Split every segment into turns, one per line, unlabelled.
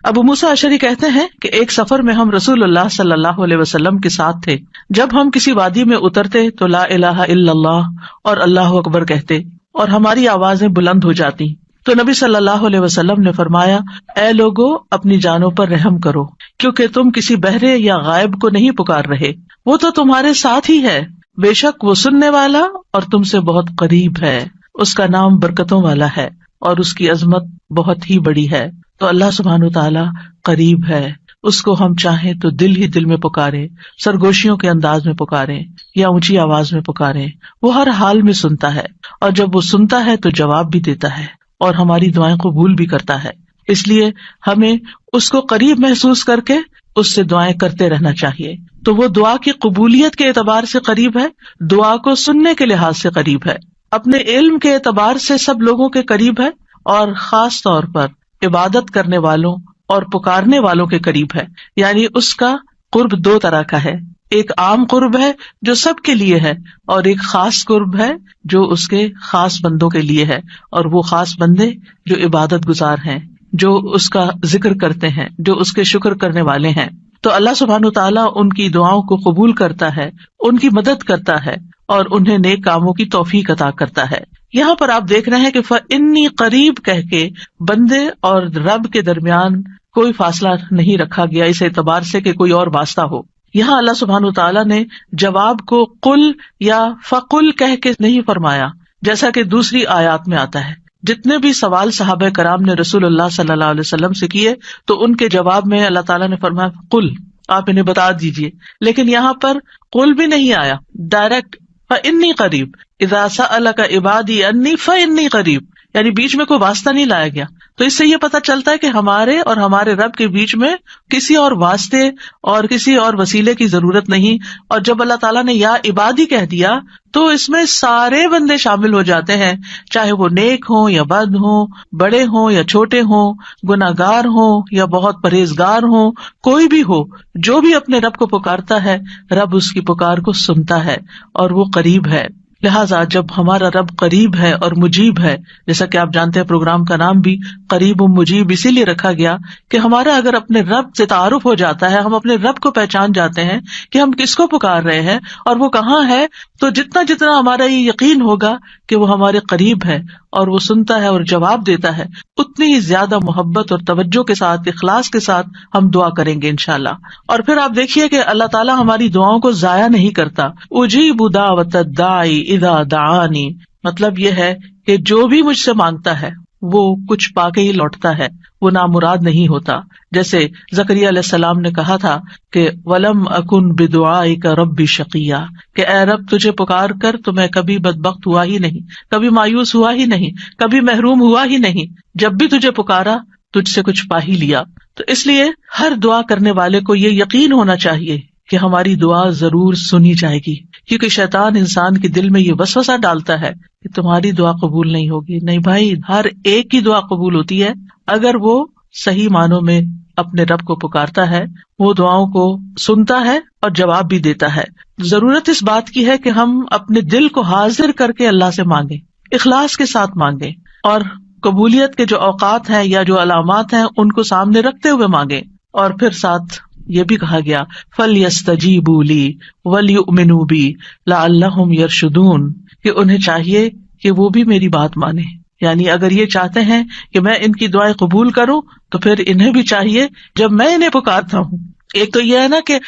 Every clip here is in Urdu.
ابو موسیٰ اشعری کہتے ہیں کہ ایک سفر میں ہم رسول اللہ صلی اللہ علیہ وسلم کے ساتھ تھے. جب ہم کسی وادی میں اترتے تو لا الہ الا اللہ اور اللہ اکبر کہتے اور ہماری آوازیں بلند ہو جاتی. تو نبی صلی اللہ علیہ وسلم نے فرمایا، اے لوگو اپنی جانوں پر رحم کرو، کیونکہ تم کسی بہرے یا غائب کو نہیں پکار رہے، وہ تو تمہارے ساتھ ہی ہے، بے شک وہ سننے والا اور تم سے بہت قریب ہے. اس کا نام برکتوں والا ہے اور اس کی عظمت بہت ہی بڑی ہے. تو اللہ سبحانہ وتعالی قریب ہے، اس کو ہم چاہیں تو دل ہی دل میں پکارے، سرگوشیوں کے انداز میں پکارے یا اونچی آواز میں پکارے، وہ ہر حال میں سنتا ہے، اور جب وہ سنتا ہے تو جواب بھی دیتا ہے اور ہماری دعائیں قبول بھی کرتا ہے. اس لیے ہمیں اس کو قریب محسوس کر کے اس سے دعائیں کرتے رہنا چاہیے. تو وہ دعا کی قبولیت کے اعتبار سے قریب ہے، دعا کو سننے کے لحاظ سے قریب ہے، اپنے علم کے اعتبار سے سب لوگوں کے قریب ہے، اور خاص طور پر عبادت کرنے والوں اور پکارنے والوں کے قریب ہے. یعنی اس کا قرب دو طرح کا ہے، ایک عام قرب ہے جو سب کے لیے ہے، اور ایک خاص قرب ہے جو اس کے خاص بندوں کے لیے ہے. اور وہ خاص بندے جو عبادت گزار ہیں، جو اس کا ذکر کرتے ہیں، جو اس کے شکر کرنے والے ہیں. تو اللہ سبحانہ وتعالیٰ ان کی دعاؤں کو قبول کرتا ہے، ان کی مدد کرتا ہے اور انہیں نیک کاموں کی توفیق عطا کرتا ہے. یہاں پر آپ دیکھ رہے ہیں کہ فَإِنِّي قریب کہہ کے بندے اور رب کے درمیان کوئی فاصلہ نہیں رکھا گیا اس اعتبار سے کہ کوئی اور واسطہ ہو. یہاں اللہ سبحانہ وتعالیٰ نے جواب کو قل یا فقل کہہ کے نہیں فرمایا، جیسا کہ دوسری آیات میں آتا ہے. جتنے بھی سوال صحابہ کرام نے رسول اللہ صلی اللہ علیہ وسلم سے کیے تو ان کے جواب میں اللہ تعالیٰ نے فرمایا قل، آپ انہیں بتا دیجیے. لیکن یہاں پر قل بھی نہیں آیا، ڈائریکٹ فَإِنِّي قریب، اذا سألک عبادی انی فإنی قریب، یعنی بیچ میں کوئی واسطہ نہیں لایا گیا. تو اس سے یہ پتہ چلتا ہے کہ ہمارے اور ہمارے رب کے بیچ میں کسی اور واسطے اور کسی اور وسیلے کی ضرورت نہیں. اور جب اللہ تعالیٰ نے یا عبادی کہہ دیا تو اس میں سارے بندے شامل ہو جاتے ہیں، چاہے وہ نیک ہوں یا بد ہوں، بڑے ہوں یا چھوٹے ہوں، گناہگار ہوں یا بہت پرہیزگار ہوں، کوئی بھی ہو، جو بھی اپنے رب کو پکارتا ہے رب اس کی پکار کو سنتا ہے اور وہ قریب ہے. لہٰذا جب ہمارا رب قریب ہے اور مجیب ہے، جیسا کہ آپ جانتے ہیں پروگرام کا نام بھی قریب و مجیب اسی لیے رکھا گیا کہ ہمارا اگر اپنے رب سے تعارف ہو جاتا ہے، ہم اپنے رب کو پہچان جاتے ہیں کہ ہم کس کو پکار رہے ہیں اور وہ کہاں ہے، تو جتنا جتنا ہمارا یہ یقین ہوگا کہ وہ ہمارے قریب ہے اور وہ سنتا ہے اور جواب دیتا ہے، اتنی ہی زیادہ محبت اور توجہ کے ساتھ، اخلاص کے ساتھ ہم دعا کریں گے انشاءاللہ. اور پھر آپ دیکھیے کہ اللہ تعالیٰ ہماری دعاؤں کو ضائع نہیں کرتا. اجیب دعوت الداعی اذا دعانی، مطلب یہ ہے کہ جو بھی مجھ سے مانگتا ہے وہ کچھ پا کے ہی لوٹتا ہے، وہ نامراد نہیں ہوتا. جیسے زکریا علیہ السلام نے کہا تھا کہ وَلَمْ أَكُنْ بِدُعَائِكَ رَبِّ شَقِيًّا، کہ اے رب تجھے پکار کر تو میں کبھی بدبخت ہوا ہی نہیں، کبھی مایوس ہوا ہی نہیں، کبھی محروم ہوا ہی نہیں. جب بھی تجھے پکارا تجھ سے کچھ پا ہی لیا. تو اس لیے ہر دعا کرنے والے کو یہ یقین ہونا چاہیے کہ ہماری دعا ضرور سنی جائے گی، کیونکہ شیطان انسان کے دل میں یہ وسوسہ ڈالتا ہے کہ تمہاری دعا قبول نہیں ہوگی. نہیں بھائی، ہر ایک کی دعا قبول ہوتی ہے اگر وہ صحیح معنوں میں اپنے رب کو پکارتا ہے، وہ دعاؤں کو سنتا ہے اور جواب بھی دیتا ہے. ضرورت اس بات کی ہے کہ ہم اپنے دل کو حاضر کر کے اللہ سے مانگیں، اخلاص کے ساتھ مانگیں، اور قبولیت کے جو اوقات ہیں یا جو علامات ہیں ان کو سامنے رکھتے ہوئے مانگیں. اور پھر ساتھ یہ بھی کہا گیا فَلْيَسْتَجِيبُوا لِي وَلْيُؤْمِنُوا بِي لَعَلَّهُمْ يَرْشُدُونَ، کہ انہیں چاہیے کہ وہ بھی میری بات مانیں. یعنی اگر یہ چاہتے ہیں کہ میں ان کی دعائیں قبول کروں تو پھر انہیں بھی چاہیے جب میں انہیں پکارتا ہوں. ایک تو یہ ہے نا کہ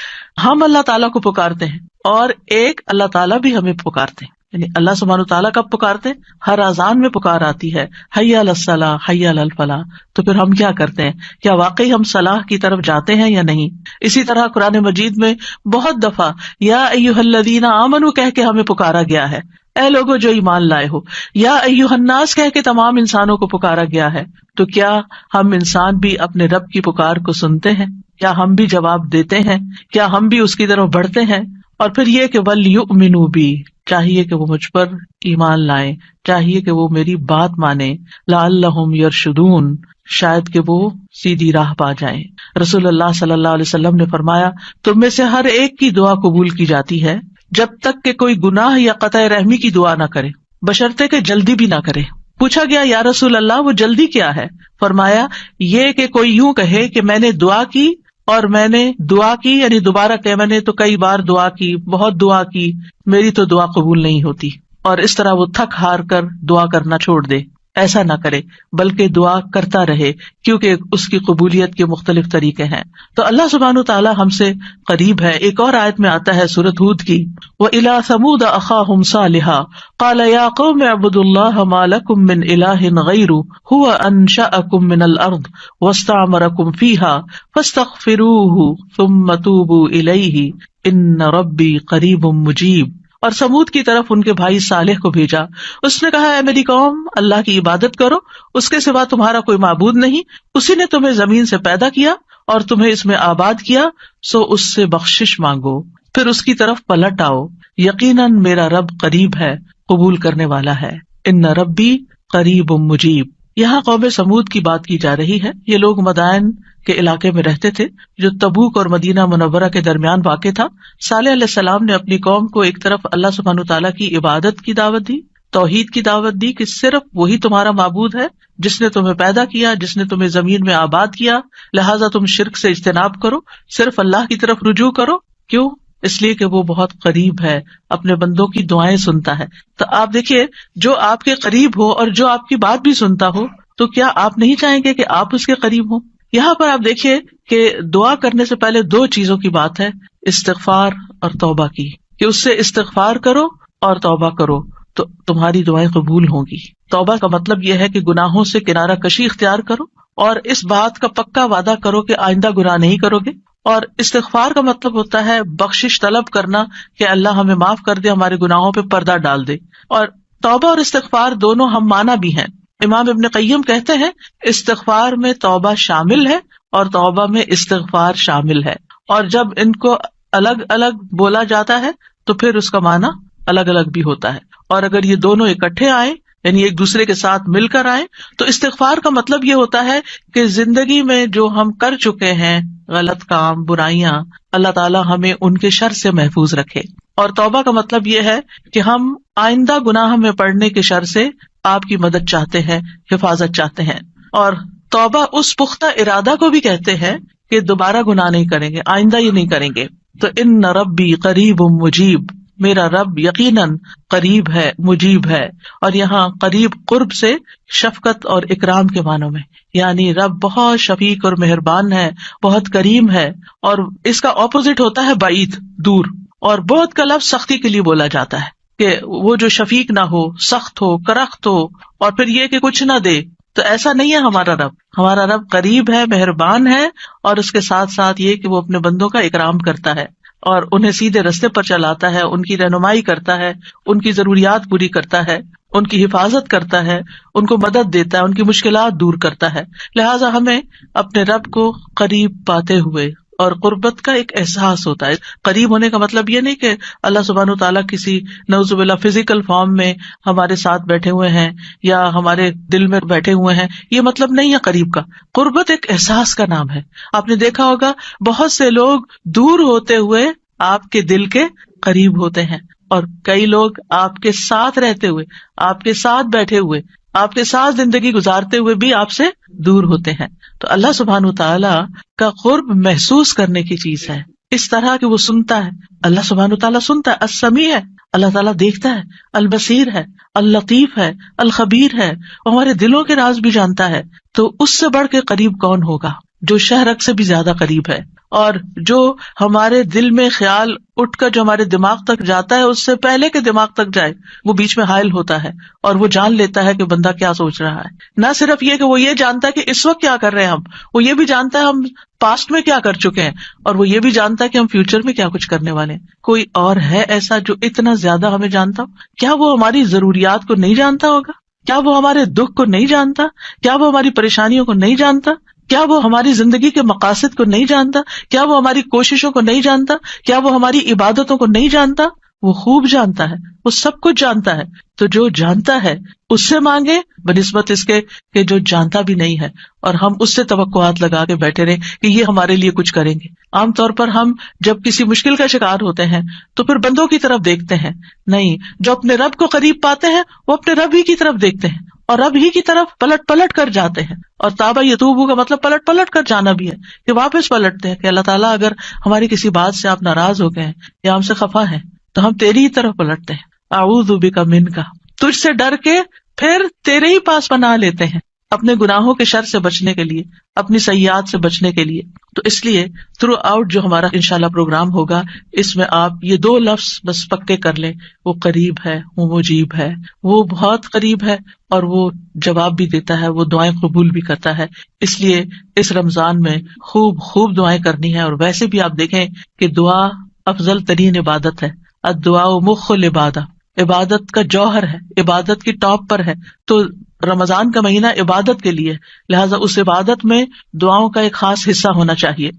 ہم اللہ تعالیٰ کو پکارتے ہیں، اور ایک اللہ تعالیٰ بھی ہمیں پکارتے ہیں. یعنی اللہ سبحانہ وتعالیٰ کب پکارتے ہیں؟ ہر اذان میں پکار آتی ہے، حی علی الصلاۃ، حی علی الفلاح. تو پھر ہم کیا کرتے ہیں؟ کیا واقعی ہم صلاح کی طرف جاتے ہیں یا نہیں؟ اسی طرح قرآن مجید میں بہت دفعہ یا ایھا الذین آمنوا کہہ کے ہمیں پکارا گیا ہے، اے لوگوں جو ایمان لائے ہو. یا ایھا الناس کہہ کے تمام انسانوں کو پکارا گیا ہے. تو کیا ہم انسان بھی اپنے رب کی پکار کو سنتے ہیں؟ کیا ہم بھی جواب دیتے ہیں؟ کیا ہم بھی اس کی طرف بڑھتے ہیں؟ اور پھر یہ کہ وَلْيُؤْمِنُوا بِي، چاہیے کہ وہ مجھ پر ایمان لائیں، چاہیے کہ وہ میری بات مانیں. لَعَلَّهُمْ يَرْشُدُونَ، شاید کہ وہ سیدھی راہ پا جائیں. رسول اللہ صلی اللہ علیہ وسلم نے فرمایا تم میں سے ہر ایک کی دعا قبول کی جاتی ہے جب تک کہ کوئی گناہ یا قطع رحمی کی دعا نہ کرے، بشرطے کہ جلدی بھی نہ کرے. پوچھا گیا یا رسول اللہ وہ جلدی کیا ہے؟ فرمایا یہ کہ کوئی یوں کہے کہ میں نے دعا کی اور میں نے دعا کی، یعنی دوبارہ کہ میں نے تو کئی بار دعا کی، بہت دعا کی، میری تو دعا قبول نہیں ہوتی، اور اس طرح وہ تھک ہار کر دعا کرنا چھوڑ دے. ایسا نہ کرے بلکہ دعا کرتا رہے، کیونکہ اس کی قبولیت کے مختلف طریقے ہیں. تو اللہ سبحانہ وتعالیٰ ہم سے قریب ہے. ایک اور آیت میں آتا ہے سورۃ ہود کی، وَإِلَىٰ ثَمُودَ أَخَاهُمْ صَالِحًا قَالَ يَا قَوْمِ اعْبُدُوا اللَّهَ مَا لَكُم مِّنْ إِلَٰهٍ غَيْرُهُ هُوَ أَنشَأَكُم مِّنَ الْأَرْضِ وَاسْتَعْمَرَكُم فِيهَا فَاسْتَغْفِرُوهُ ثُمَّ تُوبُوا إِلَيْهِ إِنَّ رَبِّي قَرِيبٌ مُّجِيبٌ. اور سمود کی طرف ان کے بھائی صالح کو بھیجا، اس نے کہا اے میری قوم، اللہ کی عبادت کرو، اس کے سوا تمہارا کوئی معبود نہیں، اسی نے تمہیں زمین سے پیدا کیا اور تمہیں اس میں آباد کیا، سو اس سے بخشش مانگو، پھر اس کی طرف پلٹ آؤ، یقیناً میرا رب قریب ہے، قبول کرنے والا ہے. ان ربی قریب مجیب. یہاں قوم سمود کی بات کی جا رہی ہے. یہ لوگ مدائن کے علاقے میں رہتے تھے جو تبوک اور مدینہ منورہ کے درمیان واقع تھا. صالح علیہ السلام نے اپنی قوم کو ایک طرف اللہ سبحانہ وتعالیٰ کی عبادت کی دعوت دی، توحید کی دعوت دی کہ صرف وہی تمہارا معبود ہے جس نے تمہیں پیدا کیا، جس نے تمہیں زمین میں آباد کیا، لہٰذا تم شرک سے اجتناب کرو، صرف اللہ کی طرف رجوع کرو. کیوں؟ اس لیے کہ وہ بہت قریب ہے، اپنے بندوں کی دعائیں سنتا ہے. تو آپ دیکھیے، جو آپ کے قریب ہو اور جو آپ کی بات بھی سنتا ہو، تو کیا آپ نہیں چاہیں گے کہ آپ اس کے قریب ہوں؟ یہاں پر آپ دیکھیے کہ دعا کرنے سے پہلے دو چیزوں کی بات ہے، استغفار اور توبہ کی، کہ اس سے استغفار کرو اور توبہ کرو تو تمہاری دعائیں قبول ہوں گی. توبہ کا مطلب یہ ہے کہ گناہوں سے کنارہ کشی اختیار کرو اور اس بات کا پکا وعدہ کرو کہ آئندہ گناہ نہیں کرو گے. اور استغفار کا مطلب ہوتا ہے بخشش طلب کرنا کہ اللہ ہمیں معاف کر دے، ہمارے گناہوں پہ پردہ ڈال دے. اور توبہ اور استغفار دونوں ہم معنی بھی ہیں. امام ابن قیم کہتے ہیں استغفار میں توبہ شامل ہے اور توبہ میں استغفار شامل ہے، اور جب ان کو الگ الگ بولا جاتا ہے تو پھر اس کا معنی الگ الگ بھی ہوتا ہے. اور اگر یہ دونوں اکٹھے آئیں، یعنی ایک دوسرے کے ساتھ مل کر آئیں، تو استغفار کا مطلب یہ ہوتا ہے کہ زندگی میں جو ہم کر چکے ہیں غلط کام، برائیاں، اللہ تعالیٰ ہمیں ان کے شر سے محفوظ رکھے. اور توبہ کا مطلب یہ ہے کہ ہم آئندہ گناہ میں پڑنے کے شر سے آپ کی مدد چاہتے ہیں، حفاظت چاہتے ہیں. اور توبہ اس پختہ ارادہ کو بھی کہتے ہیں کہ دوبارہ گناہ نہیں کریں گے، آئندہ یہ نہیں کریں گے. تو ان ربی قریب مجیب، میرا رب یقیناً قریب ہے، مجیب ہے. اور یہاں قریب قرب سے شفقت اور اکرام کے معنوں میں، یعنی رب بہت شفیق اور مہربان ہے، بہت کریم ہے. اور اس کا اپوزٹ ہوتا ہے بعید، دور. اور بہت کا لفظ سختی کے لیے بولا جاتا ہے کہ وہ جو شفیق نہ ہو، سخت ہو، کرخت ہو، اور پھر یہ کہ کچھ نہ دے. تو ایسا نہیں ہے ہمارا رب. ہمارا رب قریب ہے، مہربان ہے، اور اس کے ساتھ ساتھ یہ کہ وہ اپنے بندوں کا اکرام کرتا ہے اور انہیں سیدھے رستے پر چلاتا ہے، ان کی رہنمائی کرتا ہے، ان کی ضروریات پوری کرتا ہے، ان کی حفاظت کرتا ہے، ان کو مدد دیتا ہے، ان کی مشکلات دور کرتا ہے. لہٰذا ہمیں اپنے رب کو قریب پاتے ہوئے، اور قربت کا ایک احساس ہوتا ہے. قریب ہونے کا مطلب یہ نہیں کہ اللہ سبحانہ وتعالیٰ کسی نعوذ باللہ فزیکل فارم میں ہمارے ساتھ بیٹھے ہوئے ہیں یا ہمارے دل میں بیٹھے ہوئے ہیں، یہ مطلب نہیں ہے قریب کا. قربت ایک احساس کا نام ہے. آپ نے دیکھا ہوگا بہت سے لوگ دور ہوتے ہوئے آپ کے دل کے قریب ہوتے ہیں، اور کئی لوگ آپ کے ساتھ رہتے ہوئے، آپ کے ساتھ بیٹھے ہوئے، آپ کے ساتھ زندگی گزارتے ہوئے بھی آپ سے دور ہوتے ہیں. تو اللہ سبحانہ وتعالیٰ کا قرب محسوس کرنے کی چیز ہے، اس طرح کہ وہ سنتا ہے. اللہ سبحانہ وتعالیٰ سنتا ہے، السمیع ہے، اللہ تعالیٰ دیکھتا ہے، البصیر ہے، اللطیف ہے، الخبیر ہے، ہمارے دلوں کے راز بھی جانتا ہے. تو اس سے بڑھ کے قریب کون ہوگا جو شہرک سے بھی زیادہ قریب ہے، اور جو ہمارے دل میں خیال اٹھ کر جو ہمارے دماغ تک جاتا ہے اس سے پہلے کہ دماغ تک جائے وہ بیچ میں حائل ہوتا ہے اور وہ جان لیتا ہے کہ بندہ کیا سوچ رہا ہے. نہ صرف یہ کہ وہ یہ جانتا ہے کہ اس وقت کیا کر رہے ہیں ہم، وہ یہ بھی جانتا ہے ہم پاسٹ میں کیا کر چکے ہیں، اور وہ یہ بھی جانتا ہے کہ ہم فیوچر میں کیا کچھ کرنے والے ہیں. کوئی اور ہے ایسا جو اتنا زیادہ ہمیں جانتا ہو؟ کیا وہ ہماری ضروریات کو نہیں جانتا ہوگا؟ کیا وہ ہمارے دکھ کو نہیں جانتا؟ کیا وہ ہماری پریشانیوں کو نہیں جانتا؟ کیا وہ ہماری زندگی کے مقاصد کو نہیں جانتا؟ کیا وہ ہماری کوششوں کو نہیں جانتا؟ کیا وہ ہماری عبادتوں کو نہیں جانتا؟ وہ خوب جانتا ہے، وہ سب کچھ جانتا ہے. تو جو جانتا ہے اس سے مانگے بنسبت اس کے کہ جو جانتا بھی نہیں ہے اور ہم اس سے توقعات لگا کے بیٹھے رہے کہ یہ ہمارے لیے کچھ کریں گے. عام طور پر ہم جب کسی مشکل کا شکار ہوتے ہیں تو پھر بندوں کی طرف دیکھتے ہیں، نہیں، جو اپنے رب کو قریب پاتے ہیں وہ اپنے رب ہی کی طرف دیکھتے ہیں، اور رب ہی کی طرف پلٹ پلٹ کر جاتے ہیں. اور تابا یتوبو کا مطلب پلٹ پلٹ کر جانا بھی ہے کہ واپس پلٹتے ہیں کہ اللہ تعالیٰ اگر ہماری کسی بات سے آپ ناراض ہو گئے ہیں یا ہم سے خفا ہیں تو ہم تیری ہی طرف پلٹتے ہیں. اعوذ بک منک، تجھ سے ڈر کے پھر تیرے ہی پاس پناہ لیتے ہیں اپنے گناہوں کے شر سے بچنے کے لیے، اپنی سیئات سے بچنے کے لیے. تو اس لیے تھرو آؤٹ جو ہمارا انشاءاللہ پروگرام ہوگا اس میں آپ یہ 2 لفظ بس پکے کر لیں، وہ قریب ہے، وہ مجیب ہے، وہ بہت قریب ہے اور وہ جواب بھی دیتا ہے، وہ دعائیں قبول بھی کرتا ہے. اس لیے اس رمضان میں خوب خوب دعائیں کرنی ہے. اور ویسے بھی آپ دیکھیں کہ دعا افضل ترین عبادت ہے. الدعاء مخ العبادہ، عبادت کا جوہر ہے، عبادت کی ٹاپ پر ہے. تو رمضان کا مہینہ عبادت کے لیے، لہٰذا اس عبادت میں دعاؤں کا ایک خاص حصہ ہونا چاہیے.